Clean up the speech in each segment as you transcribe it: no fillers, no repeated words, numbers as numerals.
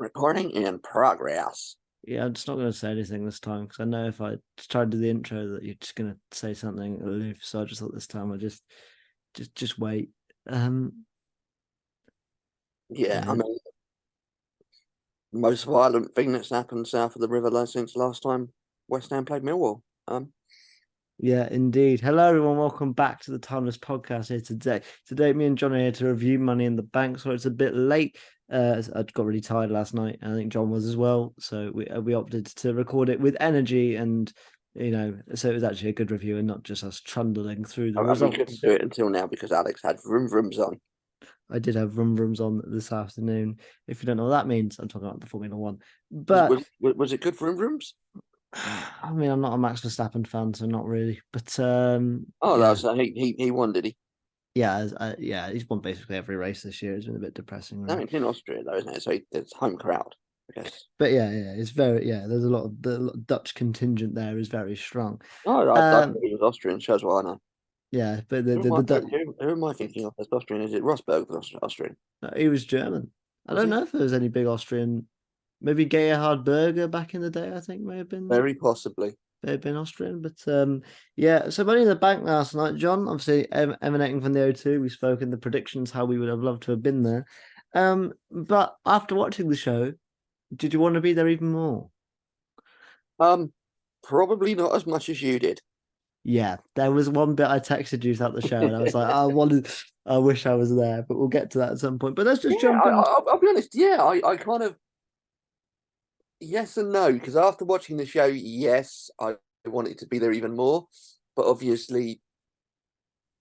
Recording in progress. Yeah, I'm just not going to say anything this time because I know if I try to do the intro that you're just going to say something aloof. So I just thought this time I'll just wait. Yeah, I Yeah, mean, most violent thing that's happened south of the river since last time West Ham played Millwall. yeah, indeed. Hello, everyone. Welcome back to the Timeless Podcast here today. Today, me and John are here to review Money in the Bank. So it's a bit late. I got really tired last night. I think John was as well. So we opted to record it with energy, and so it was actually a good review and not just us trundling through the And we couldn't results. do it until now because Alex had vroom vrooms on. I did have rum rums on this afternoon. If you don't know what that means, I'm talking about the Formula One. Was, But was, was it good vroom vrooms? I mean, I'm not a Max Verstappen fan, so not really. But Oh, that yeah, was he won, did he? yeah, he's won basically every race this year. It's been a bit depressing, No, really. it's in Austria though, isn't it? So it's home crowd, I guess. But yeah, it's very There's a lot of the Dutch contingent there is very strong. Oh, I thought Um, he was Austrian. Shows what I know. yeah, but Who am the I, Dutch, who am I thinking of as Austrian? Is it Rosberg that's Austrian? he was German. I Was don't he? know if there was any big Austrian. Maybe Gerhard Berger back in the day. I think may have been. Very possibly. They've been Austrian, but yeah. So Money in the Bank last night, John. Obviously, emanating from the O2, we spoke in the predictions how we would have loved to have been there. But after watching the show, did you want to be there even more? Um, Probably not as much as you did. Yeah, there was one bit I texted you throughout the show, and I was like, I wish I was there, but we'll get to that at some point. But let's Yeah, just jump in. I'll be honest. Yeah, I kind of yes and no because after watching the show, yes, I wanted to be there even more, but obviously,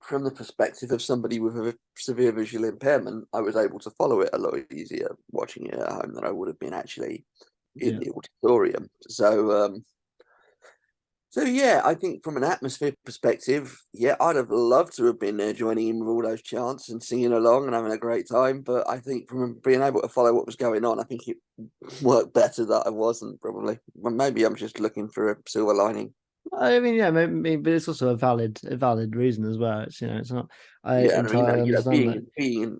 from the perspective of somebody with a severe visual impairment, I was able to follow it a lot easier watching it at home than I would have been actually in Yeah, the auditorium. So yeah, I think from an atmosphere perspective, yeah, I'd have loved to have been there joining in with all those chants and singing along and having a great time. But I think from being able to follow what was going on, I think it worked better that I wasn't probably. Well, maybe I'm just looking for a silver lining. I mean, yeah, maybe, but it's also a valid reason as well. It's it's not. I Yeah, and I mean, entirely understand that. being.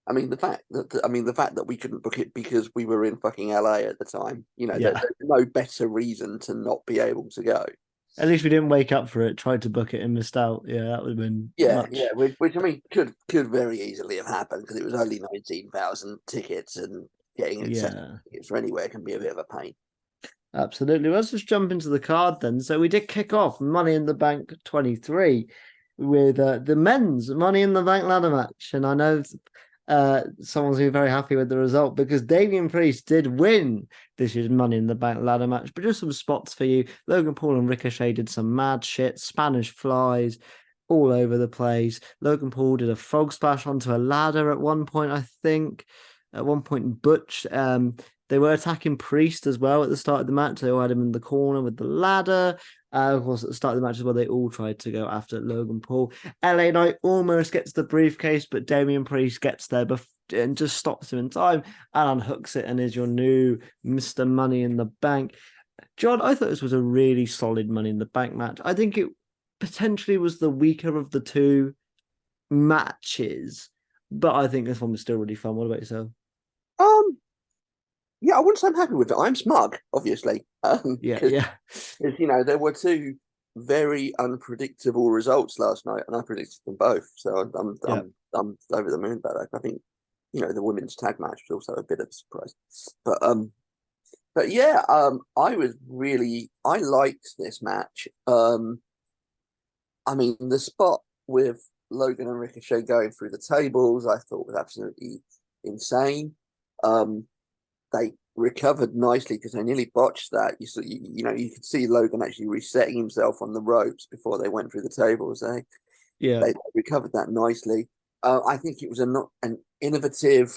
I mean, the fact that we couldn't book it because we were in fucking LA at the time. Yeah. There's no better reason to not be able to go. At least we didn't wake up for it, tried to book it and missed out. Yeah, that would have been Yeah, much. which I mean could very easily have happened because it was only 19,000 tickets and getting accessible Yeah, tickets for anywhere can be a bit of a pain. absolutely. Let's just jump into the card then. So we did kick off Money in the Bank 23 with the men's Money in the Bank ladder match. And I know someone's going to be very happy with the result because Damian Priest did win this year's Money in the Bank ladder match. But just some spots for you. Logan Paul and Ricochet did some mad shit, Spanish flies all over the place. Logan Paul did a frog splash onto a ladder at one point, I think. At one point, Butch, they were attacking Priest as well at the start of the match. They all had him in the corner with the ladder. Of course, at the start of the match as well, they all tried to go after Logan Paul. LA Knight almost gets the briefcase, but Damian Priest gets there and just stops him in time and unhooks it and is your new Mr. Money in the Bank. John, I thought this was a really solid Money in the Bank match. I think it potentially was the weaker of the two matches, but I think this one was still really fun. What about yourself? Um, yeah, I wouldn't say I'm happy with it. I'm smug, obviously, Yeah, because yeah, there were two very unpredictable results last night, and I predicted them both. So yeah. I'm over the moon about that. I think the women's tag match was also a bit of a surprise, but yeah, I liked this match. I mean, the spot with Logan and Ricochet going through the tables, I thought was absolutely insane. Um, they recovered nicely because they nearly botched that. You could see Logan actually resetting himself on the ropes before they went through the tables. Yeah, They recovered that nicely. I think it was an innovative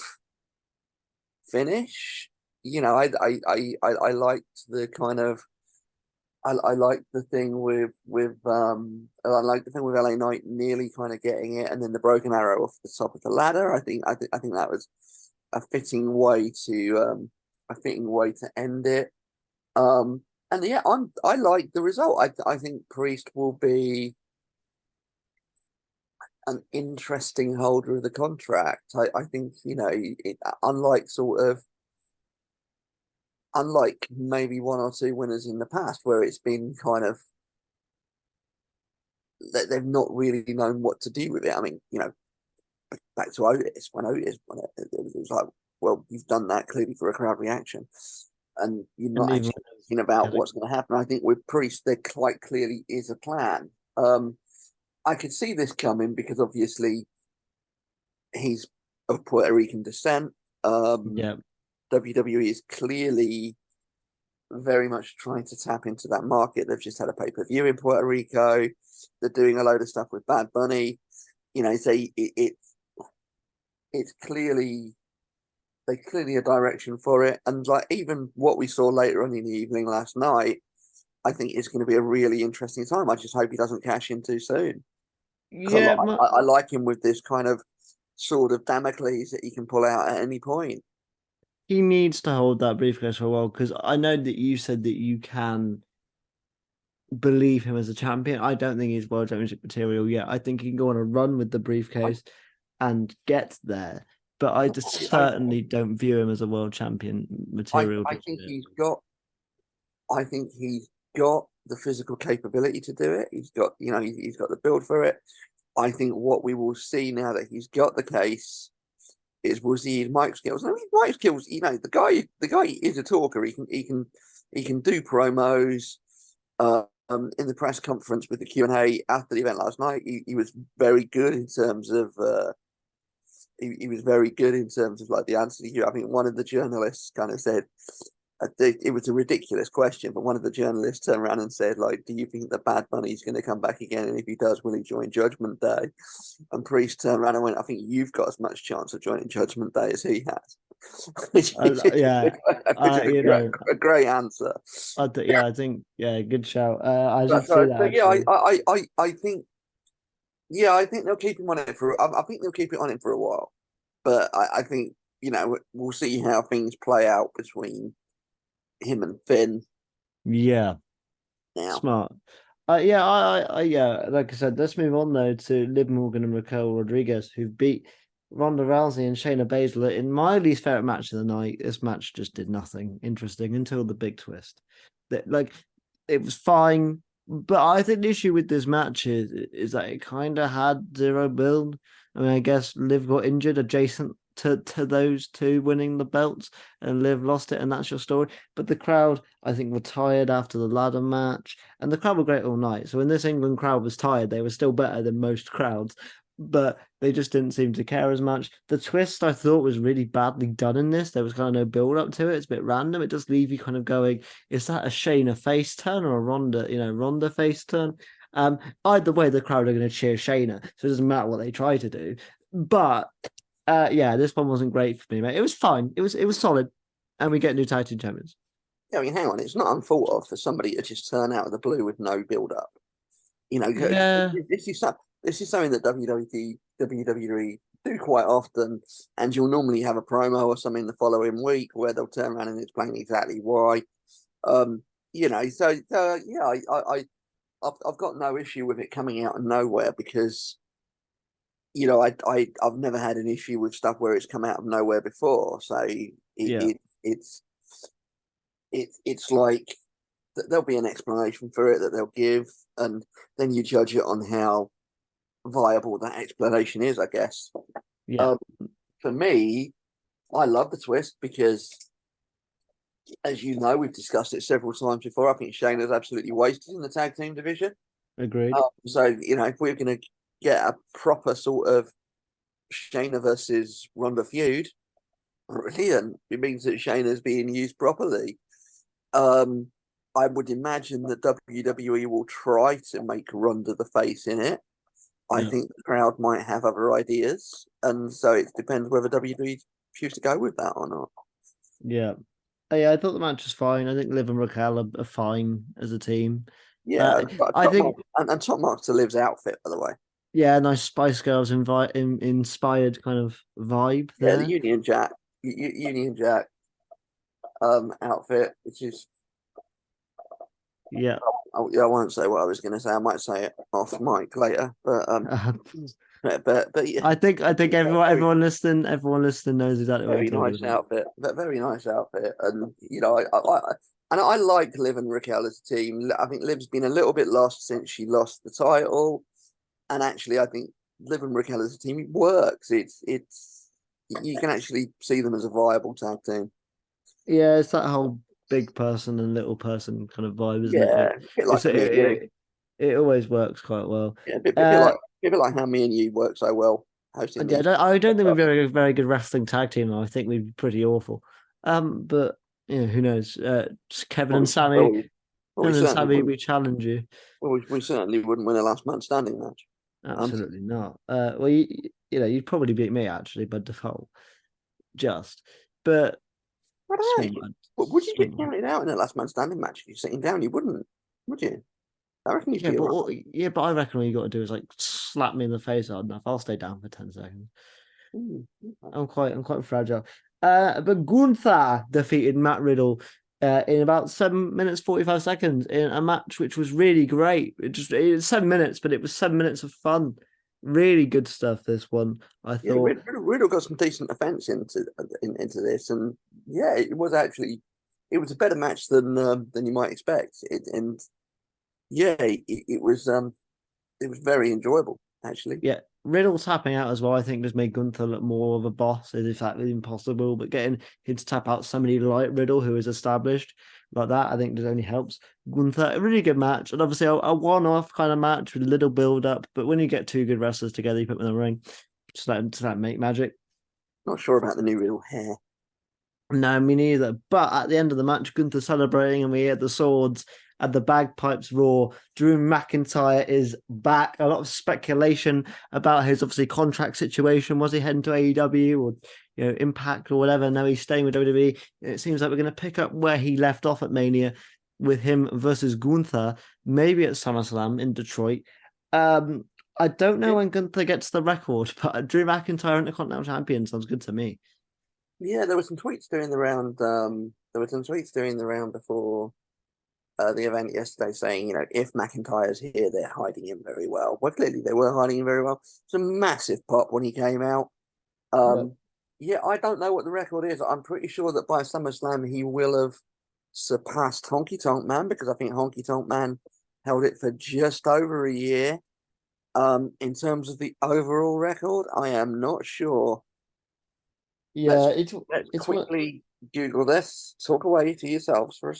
finish. I liked the kind of I like the thing I like the thing with LA Knight nearly kind of getting it and then the broken arrow off the top of the ladder. I think that was a fitting way to end it. And yeah, I like the result. I think Priest will be an interesting holder of the contract. I think unlike sort of unlike maybe one or two winners in the past, where it's been kind of they've not really known what to do with it. I mean, back to Otis when Otis won it, it was like, well, you've done that clearly for a crowd reaction, and you're And not even actually thinking about what's going to happen. I think with Priest, there quite clearly is a plan. I could see this coming because obviously he's of Puerto Rican descent. yeah, WWE is clearly very much trying to tap into that market. They've just had a pay-per-view in Puerto Rico. They're doing a load of stuff with Bad Bunny. So it's clearly they clearly a direction for it. And like even what we saw later on in the evening last night, I think it's going to be a really interesting time. I just hope he doesn't cash in too soon because yeah. I like him with this kind of sword of Damocles that he can pull out at any point. He needs to hold that briefcase for a while because I know that you said that you can believe him as a champion. I don't think he's world championship material yet. I think he can go on a run with the I, briefcase and get there. But I just certainly don't view him as a world champion material I just think yet. he's got the physical capability to do it. He's got he's got the build for it. I think what we will see now that he's got the case is we'll see his mic skills. I mean, mic skills. The guy is a talker. He can do promos. In the press conference with the Q&A after the event last night, he was very good in terms of he was very good in terms of like the answer to you. I think one of the journalists kind of said it was a ridiculous question, but one of the journalists turned around and said, like, do you think that Bad Bunny's going to come back again? And if he does, will he join Judgment Day? And Priest turned around and went, I think you've got as much chance of joining Judgment Day as he has. which is, Yeah, which is a great answer. I think good shout. I But did see that so yeah, actually. I think I think they'll keep him on it for. I think they'll keep it on him for a while. But I think we'll see how things play out between him and Finn Yeah, now. smart. Yeah, like I said, let's move on though to Liv Morgan and Raquel Rodriguez, who beat Ronda Rousey and Shayna Baszler in my least favorite match of the night. This match just did nothing interesting until the big twist. Like it was fine, but I think the issue with this match is that it kind of had zero build. I mean, I guess Liv got injured adjacent to those two winning the belts, and Liv lost it, and that's your story. But the crowd, I think, were tired after the ladder match, and the crowd were great all night. So when this England crowd was tired, they were still better than most crowds, but they just didn't seem to care as much. The twist I thought was really badly done in this. There was kind of no build up to it. It's a bit random. It does leave you kind of going, is that a Shayna face turn or a Ronda face turn? Either way, the crowd are going to cheer Shayna, so it doesn't matter what they try to do. But yeah, this one wasn't great for me, mate. It was fine. It was solid, and we get new tag team champions. Yeah, I mean, hang on, it's not unthought of for somebody to just turn out of the blue with no build up. Yeah, This is something that WWE do quite often, and you'll normally have a promo or something the following week where they'll turn around and explain exactly why. Um, yeah, I've got no issue with it coming out of nowhere because I've never had an issue with stuff where it's come out of nowhere before. So yeah, it's like there'll be an explanation for it that they'll give, and then you judge it on how viable that explanation is, I guess. yeah, Um, for me, I love the twist because, as you know, we've discussed it several times before. I think Shayna's absolutely wasted in the tag team division. agreed. So if we're going to get a proper sort of Shayna versus Ronda feud, brilliant. It means that Shayna's being used properly. Um, I would imagine that WWE will try to make Ronda the face in it. I Yeah, think the crowd might have other ideas, and so it depends whether WWE choose to go with that or not. yeah. Yeah, I thought the match was fine. I think Liv and Raquel are fine as a team. Yeah, Uh, I top mark think and top mark to Liv's outfit, by the way. yeah, nice Spice Girls inspired kind of vibe Yeah, the there. Union Jack, Union Jack outfit, which is Yeah. I won't say what I was going to say. I might say it off mic later, but but yeah, I think very everyone listening knows exactly what you're very talking nice about. outfit. Very nice outfit, and I like Liv and Raquel as a team. I think Liv's been a little bit lost since she lost the title, and actually, I think Liv and Raquel as a team works. It's you can actually see them as a viable tag team. Yeah, it's that whole big person and little person kind of vibe, isn't it? Yeah, a bit It's like me and you. it always works quite well. Yeah, Uh, a bit like how me and you work so well hosting yeah, these. I don't think we'd be a very good wrestling tag team. Though. I think we'd be pretty awful. But yeah, who knows? Just Well, we Kevin and certainly Sammy, wouldn't. we challenge you. Well, we certainly wouldn't win a last man standing match. Um, Absolutely not. Well, you know, you'd probably beat me actually by default, just. But I don't swing know. one, Would you swing get one. counted out in a last man standing match if you're sitting down? You wouldn't, would you? I reckon you'd be alright. But I reckon all you got to do is like slap me in the face hard enough. I'll stay down for 10 seconds. Okay. I'm quite fragile. But Gunther defeated Matt Riddle in about 7 minutes 45 seconds in a match which was really great. It's 7 minutes, but it was 7 minutes of fun. Really good stuff. This one, I Yeah, thought. Riddle got some decent offense into this, and yeah, it was a better match than you might expect. And yeah, it was very enjoyable actually. Yeah, Riddle tapping out as well, I think, just made Gunther look more of a boss, as if that was impossible. But getting him to tap out somebody like Riddle, who is established like that, I think just only helps Gunther. A really good match, and obviously a one-off kind of match with a little build-up. But when you get two good wrestlers together, you put them in the ring, just let them make magic. Not sure about the new Riddle hair. No, me neither. But at the end of the match, Gunther celebrating, and we hear the swords and the bagpipes roar. Drew McIntyre is back. A lot of speculation about his obviously contract situation. Was he heading to AEW or Impact or whatever? No, he's staying with WWE. It seems like we're going to pick up where he left off at Mania with him versus Gunther, maybe at SummerSlam in Detroit. I don't know Yeah, when Gunther gets the record, but Drew McIntyre Intercontinental Champion sounds good to me. yeah, there were some tweets doing the round. There were some tweets doing the round before the event yesterday saying, if McIntyre's here, they're hiding him very well. Well, clearly they were hiding him very well. It's a massive pop when he came out. Yep. Um, yeah, I don't know what the record is. I'm pretty sure that by SummerSlam he will have surpassed Honky Tonk Man because I think Honky Tonk Man held it for just over a year. In terms of the overall record, I am not sure. Yeah, Let's let's it's what quickly Google this. Talk away to yourselves for a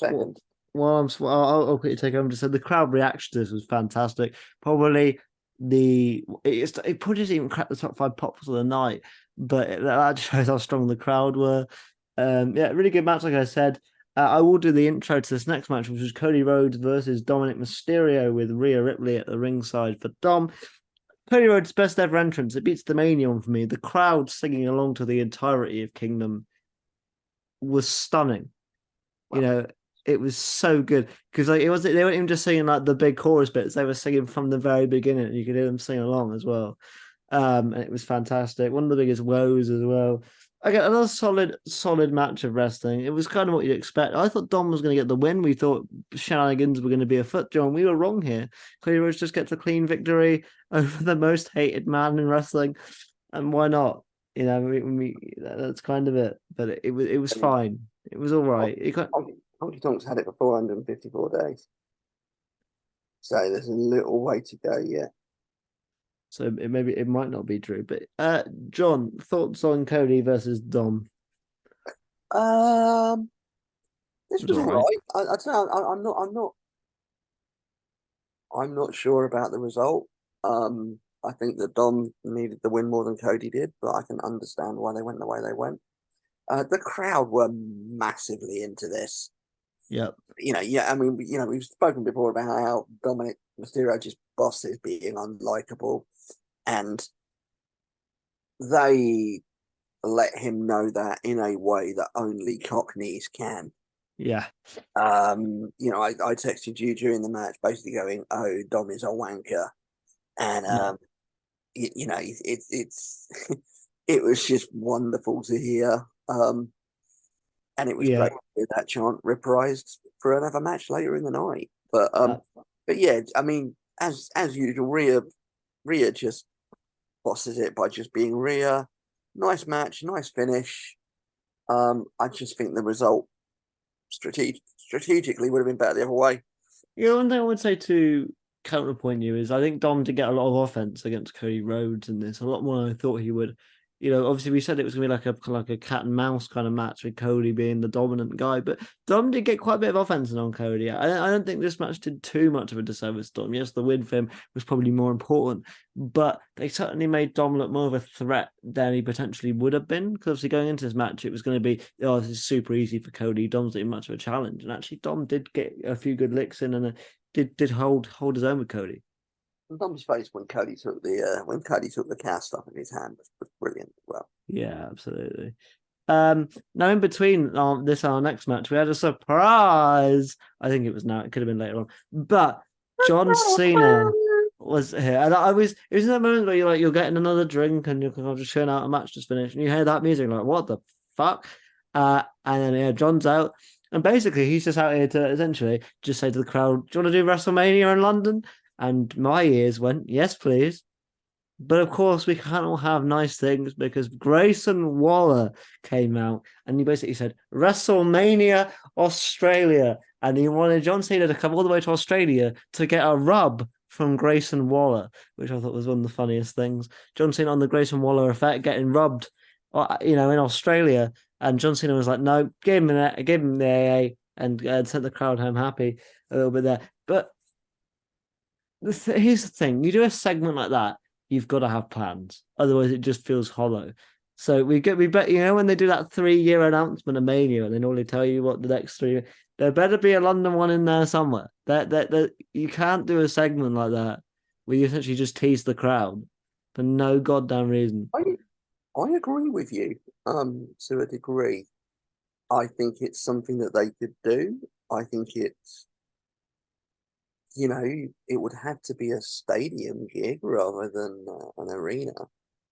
well, second. I'll quickly take over. Just said the crowd reaction to this was fantastic. Probably it probably didn't even crack the top five pops of the night, but that shows how strong the crowd were. Yeah, really good match, like I said. I will do the intro to this next match, which was Cody Rhodes versus Dominic Mysterio with Rhea Ripley at the ringside for Dom. Cody Rhodes' best ever entrance. It beats the Mania one for me. The crowd singing along to the entirety of Kingdom was stunning. You Well, know, it was so good because like it was they weren't even just singing like the big chorus bits; they were singing from the very beginning. You could hear them sing along as well, and it was fantastic. One of the biggest woes as well. Again, another solid match of wrestling. It was kind of what you'd expect. I thought Dom was going to get the win. We thought shenanigans were going to be afoot, John. We were wrong here. Cody Rhodes just gets a clean victory over the most hated man in wrestling, and why not? That's kind of it. But it was I mean, fine. It was all right. It got Honky Tonk's had it for 454 days. So there's a little way to go yet. so it might not be true. But John, thoughts on Cody versus Dom? Um, It this was was all all right. right. I don't know. I'm not sure about the result. I think that Dom needed the win more than Cody did, but I can understand why they went the way they went. The crowd were massively into this. Yep. Yeah, I mean, we've spoken before about how Dominic Mysterio just bosses being unlikable, and they let him know that in a way that only Cockneys can. Yeah. I texted you during the match, basically going, "Oh, Dom is a wanker," and Yeah. it's it was just wonderful to hear. And it was Yeah. great to hear that chant reprised for another match later in the night. Uh, But yeah, I mean, as usual, Rhea just bosses it by just being Rhea. Nice match, nice finish. I just think the result strategically would have been better the other way. Yeah, one thing I would say to counterpoint you is I think Dom did get a lot of offense against Cody Rhodes in this, a lot more than I thought he would. Obviously we said it was gonna be like a cat and mouse kind of match with Cody being the dominant guy, but Dom did get quite a bit of offense on Cody. I don't think this match did too much of a disservice to Dom. Yes, the win for him was probably more important, but they certainly made Dom look more of a threat than he potentially would have been. Because obviously going into this match, it was going to be, oh, this is super easy for Cody. Dom's not even much of a challenge, and actually Dom did get a few good licks in and did hold his own with Cody. Dom's face when Cody took the cast off in his hand was brilliant as well. Yeah, absolutely. Now in between our next match, we had a surprise. I think it was now. It could have been later on, but John Cena was here, and it was in that moment where you're getting another drink and you're just showing out a match just finished, and you hear that music, like what the fuck? And then John's out, and basically he's just out here to essentially just say to the crowd, "Do you want to do WrestleMania in London?" And my ears went, "Yes, please." But of course, we can't all have nice things because Grayson Waller came out and he basically said WrestleMania Australia, and he wanted John Cena to come all the way to Australia to get a rub from Grayson Waller, which I thought was one of the funniest things. John Cena on the Grayson Waller effect, getting rubbed, in Australia, and John Cena was like, "No, give him the AA," and sent the crowd home happy a little bit there. But here's the thing: you do a segment like that, you've got to have plans. Otherwise, it just feels hollow. So we bet when they do that 3-year announcement of Mania, and they normally tell you what the next 3. There better be a London one in there somewhere. That you can't do a segment like that where you essentially just tease the crowd for no goddamn reason. I agree with you, to a degree. I think it's something that they could do. I think it's, it would have to be a stadium gig rather than an arena.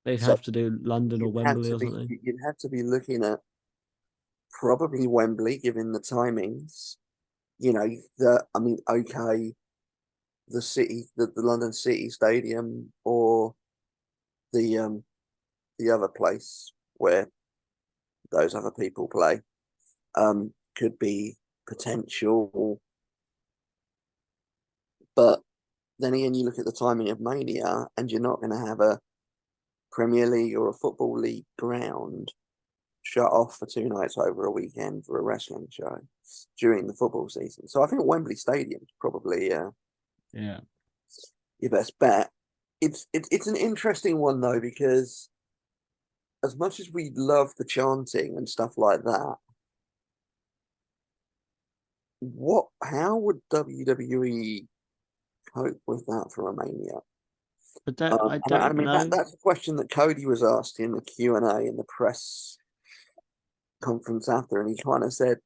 They'd So have to do London or Wembley or something. you'd have to be looking at probably Wembley, given the timings. Okay, the London City Stadium, or the other place where those other people play, could be potential. But then again, you look at the timing of Mania, and you're not going to have a Premier League or a Football League ground shut off for 2 nights over a weekend for a wrestling show during the football season. So I think Wembley Stadium is probably yeah, your best bet. It's an interesting one though, because as much as we love the chanting and stuff like that, how would WWE cope with that for a Mania? but I don't know. That's a question that Cody was asked in the Q&A in the press conference after, and he kind of said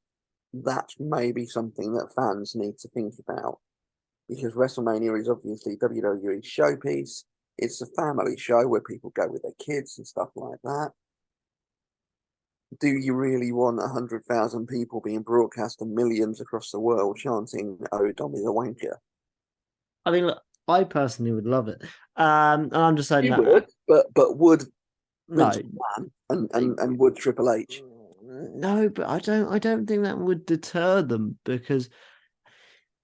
that's maybe something that fans need to think about, because WrestleMania is obviously WWE's showpiece. It's a family show where people go with their kids and stuff like that. Do you really want 100,000 people being broadcast to millions across the world chanting, "Oh, Dom is a wanker"? I mean, look, I personally would love it. And I'm just saying You that. would, but would No, Vince McMahon and would Triple H? no, but I don't think that would deter them, because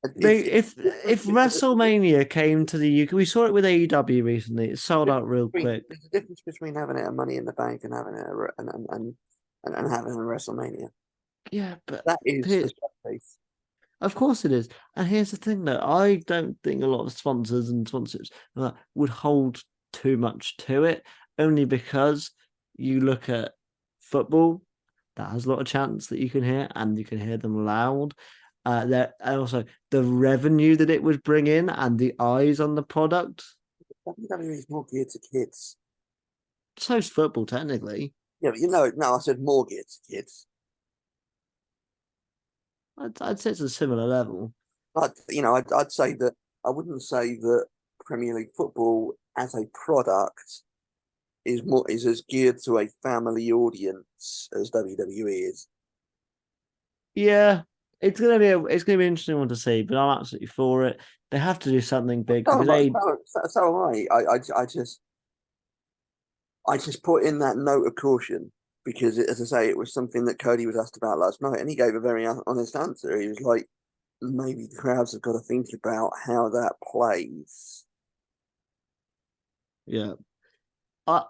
if WrestleMania came to the UK, we saw it with AEW recently. It sold out real quick. There's a difference between having it a Money in the Bank and having it and having a WrestleMania. Yeah, but That is the showpiece. of course it is. And here's the thing, though: I don't think a lot of sponsors and sponsorships would hold too much to it, only because you look at football, that has a lot of chants that you can hear, and you can hear them loud. And also the revenue that it would bring in and the eyes on the product. WWE is more geared to kids. So's football, technically. Yeah, but no, I said more geared to kids. I'd say it's a similar level. I'd say that I wouldn't say that Premier League football as a product is as geared to a family audience as WWE is. Yeah, it's gonna be an interesting one to see, but I'm absolutely for it. They have to do something big, because So am I. I just I just put in that note of caution because, as I say, it was something that Cody was asked about last night, and he gave a very honest answer. He was like, maybe the crowds have got to think about how that plays. Yeah. I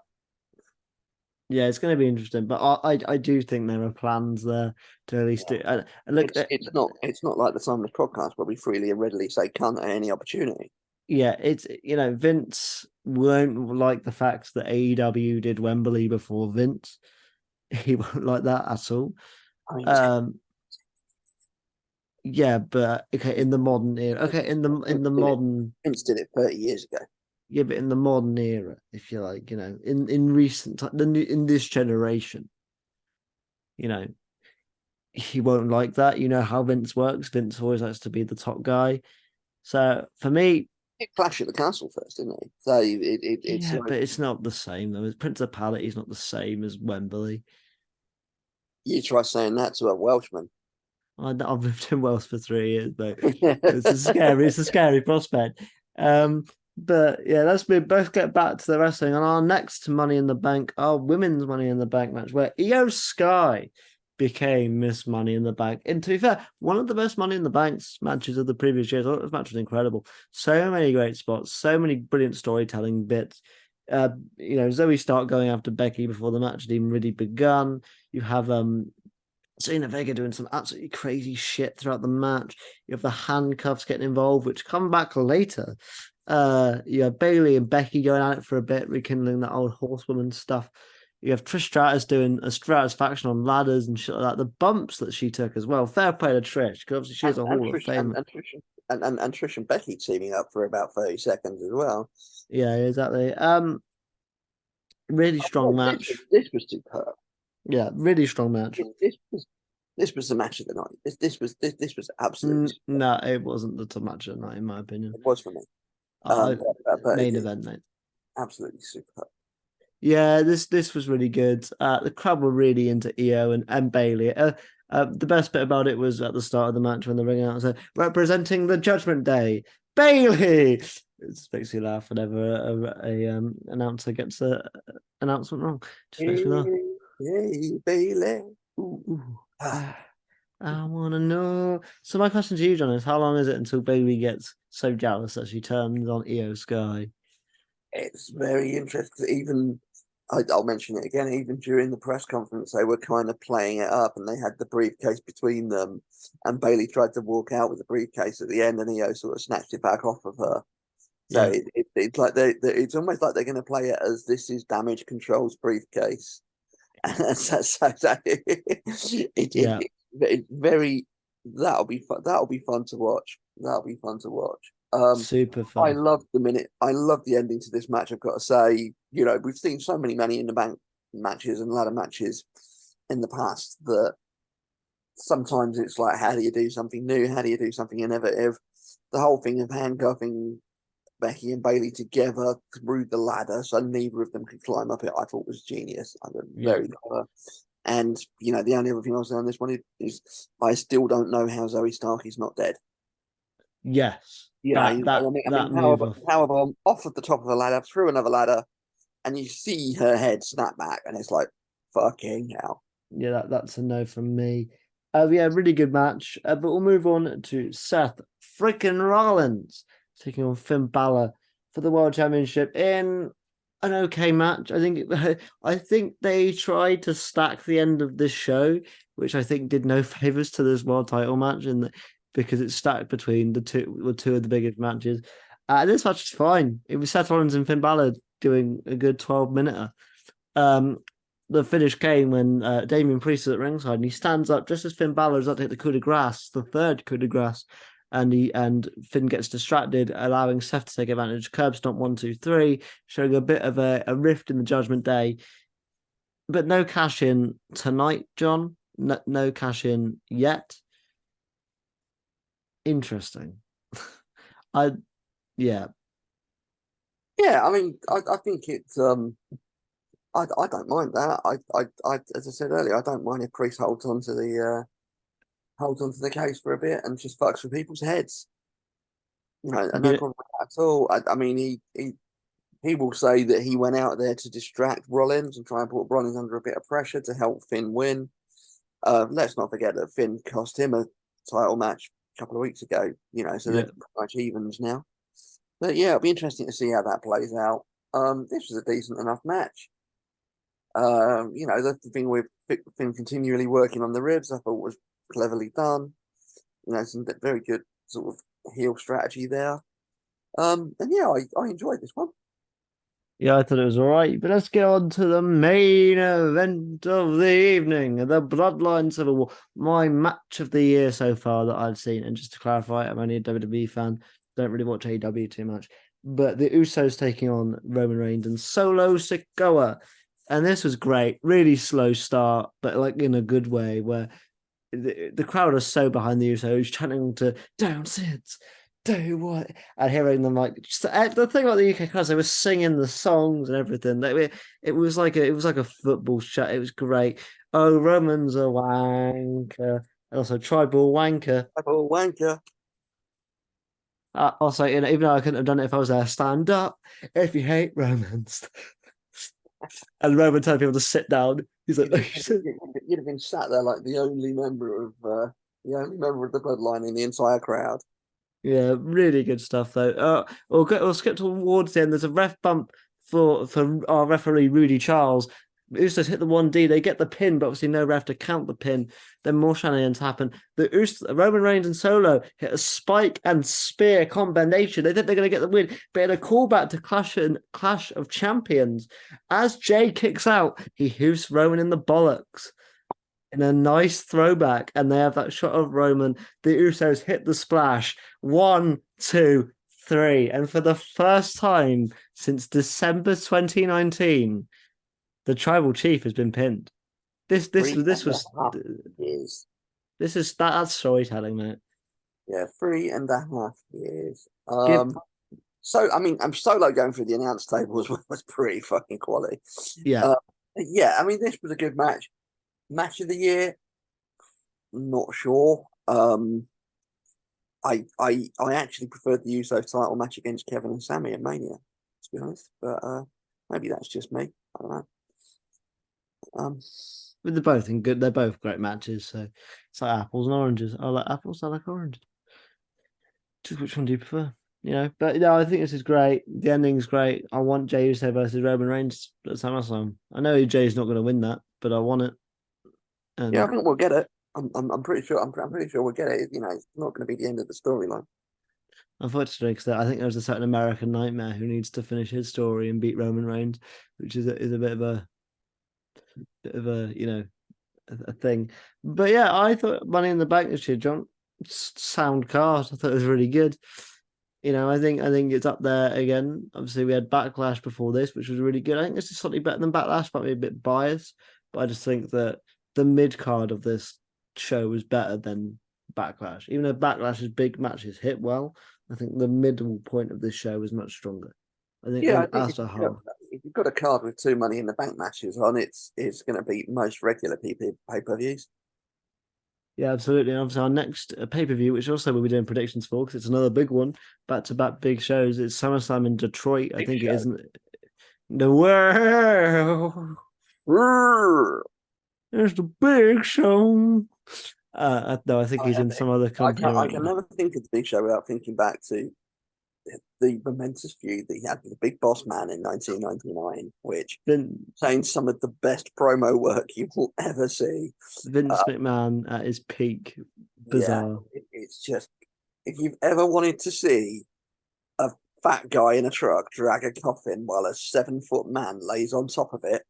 Yeah, it's going to be interesting, but I do think there are plans there to at least do. And look, It's not like the Timeless podcast where we freely and readily say cunt at any opportunity. yeah, it's Vince won't like the fact that AEW did Wembley before Vince. He won't like that at all. I mean, Um, yeah, but okay, in the modern era, okay, in the modern, Vince did it 30 years ago. yeah, but in the modern era, if you like, in recent time, in this generation, you know, he won't like that. You know how Vince works. Vince always likes to be the top guy. So for me, It Clash at the Castle first, didn't it? So it's yeah, like but it's not the same though. Principality is not the same as Wembley. you try saying that to a Welshman. I've lived in Wales for 3 years, but it's a scary prospect. But yeah, let's both get back to the wrestling on our next Money in the Bank, our women's Money in the Bank match, where Io Sky became Miss Money in the Bank. And to be fair, one of the best Money in the Banks matches of the previous years. I thought this match was incredible. So many great spots, so many brilliant storytelling bits. Zoe Stark going after Becky before the match had even really begun. You have Selena Vega doing some absolutely crazy shit throughout the match. You have the handcuffs getting involved, which come back later. You have Bailey and Becky going at it for a bit, rekindling that old horsewoman stuff. You have Trish Stratus doing a Stratus faction on ladders and shit like that. The bumps that she took as well. Fair play to Trish, because obviously she is a Hall of Famer. And Trish and Becky teaming up for about 30 seconds as well. Yeah, exactly. Really strong match. This was superb. Yeah, really strong match. This was the match of the night. This was absolutely No, it wasn't the top match of the night, in my opinion. it was for me. But Main event night. Absolutely superb. Yeah, this was really good. The crowd were really into Io and Bailey. The best bit about it was at the start of the match when the ring out said, representing the Judgment Day, Bailey. It just makes you laugh whenever a announcer gets a announcement wrong. Just makes me laugh. Hey, Bailey. Ooh. I want to know. So my question to you, John, is how long is it until Bailey gets so jealous that she turns on Io Sky? It's very interesting. I'll mention it again. Even during the press conference, they were kind of playing it up, and they had the briefcase between them. And Bailey tried to walk out with the briefcase at the end, and Io sort of snatched it back off of her. So Yeah. it's like it's almost like they're going to play it as this is Damage Control's briefcase. Yeah. It's very that'll be fun. That'll be fun to watch. That'll be fun to watch. Super I fun. love the minute. I love the ending to this match. I've got to say, we've seen so many Money in the Bank matches and ladder matches in the past that sometimes it's like, how do you do something new? How do you do something innovative? The whole thing of handcuffing Becky and Bailey together through the ladder so neither of them could climb up it, I thought was genius. I was very clever. And, the only other thing I'll say on this one is I still don't know how Zoe Stark is not dead. Yes. I That mean, move off. however, off of the top of a ladder, through another ladder, and you see her head snap back, and it's like, fucking hell. Yeah, that's a no from me. Yeah, really good match. But we'll move on to Seth freaking Rollins taking on Finn Balor for the World Championship in an okay match. I think they tried to stack the end of this show, which I think did no favors to this world title match, because it's stacked between the two of the biggest matches. This match is fine. It was Seth Rollins and Finn Balor doing a good 12-minute. The finish came when Damian Priest is at ringside and he stands up just as Finn Balor is about to hit the coup de grace, the third coup de grace, and Finn gets distracted, allowing Seth to take advantage. Curb stomp 1, 2, 3, showing a bit of a rift in the Judgment Day, but no cash in tonight, John. No cash in yet. Interesting. I yeah. Yeah, I mean, I think it's I don't mind that. I as I said earlier, I don't mind if Priest holds onto the case for a bit and just fucks with people's heads. No Yeah. problem with that at all. I mean, he People say that he went out there to distract Rollins and try and put Rollins under a bit of pressure to help Finn win. Let's not forget that Finn cost him a title match a couple of weeks ago, so they're Yeah. pretty much evens now. But yeah, it'll be interesting to see how that plays out. This was a decent enough match. The thing with Finn continually working on the ribs, I thought was cleverly done. Some very good sort of heel strategy there. And yeah, I enjoyed this one. Yeah, I thought it was all right. But let's get on to the main event of the evening, the Bloodline Civil War. My match of the year so far that I've seen. And just to clarify, I'm only a WWE fan. Don't really watch AEW too much. But the Usos taking on Roman Reigns and Solo Sikoa. And this was great. Really slow start, but like in a good way, where the crowd are so behind the Usos, chanting to "Down Sids, do what," and hearing them like just the thing about the UK crowd, they were singing the songs and everything. It was like a football shot. It was great. Oh, Roman's a wanker, and also tribal wanker. Tribal wanker. Also, even though I couldn't have done it if I was there, stand up if you hate Romans. And Roman telling people to sit down. He's like, you'd have been sat there like the only member of the bloodline in the entire crowd. yeah, really good stuff though. We'll skip towards the end. There's a ref bump for our referee Rudy Charles. Usos hit the 1D. They get the pin, but obviously no ref to count the pin. Then more shenanigans happen. Roman Reigns and Solo hit a spike and spear combination. They think they're going to get the win, but in a callback to Clash of Champions, as Jay kicks out, he hoofs Roman in the bollocks in a nice throwback, and they have that shot of Roman. The Usos hit the splash. 1, 2, 3, and for the first time since December 2019. The tribal chief has been pinned. This was years. This is that's storytelling, mate. Yeah, 3.5 years. Give So I mean, I'm Solo going through the announce table was pretty fucking quality. yeah. Yeah, I mean, this was a good match. Match of the year, not sure. I actually preferred the Usos title match against Kevin and Sammy at Mania, to be honest. But maybe that's just me. I don't know. They're both in good. They're both great matches. So it's like apples and oranges. I like apples. I like oranges. Just which one do you prefer? But I think this is great. The ending's great. I want Jey Uso versus Roman Reigns at SummerSlam. I know Jey's not going to win that, but I want it. And yeah, I think we'll get it. I'm pretty sure. I'm pretty sure we'll get it. It's not going to be the end of the storyline. unfortunately, because I think there's a certain American Nightmare who needs to finish his story and beat Roman Reigns, which is a bit of a a thing. But yeah, I thought Money in the Bank this year, John, sound card. I thought it was really good. I think it's up there again. Obviously, we had Backlash before this, which was really good. I think this is slightly better than Backlash, might be a bit biased, but I just think that the mid card of this show was better than Backlash. Even though Backlash's big matches hit well, I think the middle point of this show was much stronger. I think as a whole. If you've got a card with 2 Money in the Bank matches on, it's going to beat most regular pay-per-views. Yeah, absolutely. And obviously, our next pay-per-view, which also we'll be doing predictions for, because it's another big one, back-to-back big shows. It's SummerSlam in Detroit. I think it isn't the world. It's the big show. No, I think he's in some other company. I can never think of the Big Show without thinking back to the momentous feud that he had with the Big Boss Man in 1999, which contains some of the best promo work you will ever see. Vince McMahon at his peak. Bizarre. Yeah, it's just, if you've ever wanted to see a fat guy in a truck drag a coffin while a 7-foot man lays on top of it,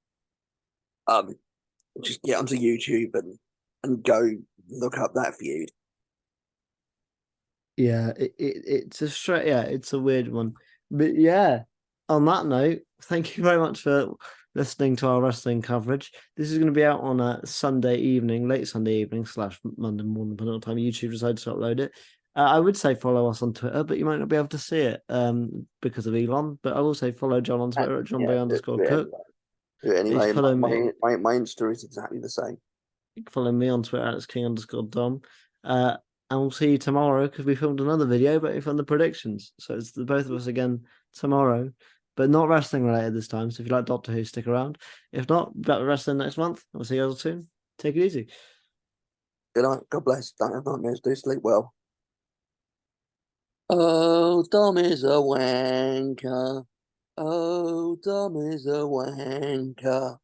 just get onto YouTube and go look up that feud. Yeah, it's it's a weird one. But yeah, on that note, thank you very much for listening to our wrestling coverage. This is going to be out on a Sunday evening, late Sunday evening / Monday morning, depending on time YouTube decides to upload it. I would say follow us on Twitter, but you might not be able to see it because of Elon. But I will say follow John on Twitter at JohnBay_Cook. Anyway, my Insta is exactly the same. You can follow me on Twitter at King_Dom. And we'll see you tomorrow because we filmed another video, but we filmed the predictions. So it's the both of us again tomorrow. but not wrestling related this time. So if you like Doctor Who, stick around. If not, back with wrestling next month. I'll see you guys soon. Take it easy. Good night. God bless. Don't have nightmares. Do sleep well. Oh, Dom is a wanker. Oh, Dom is a wanker.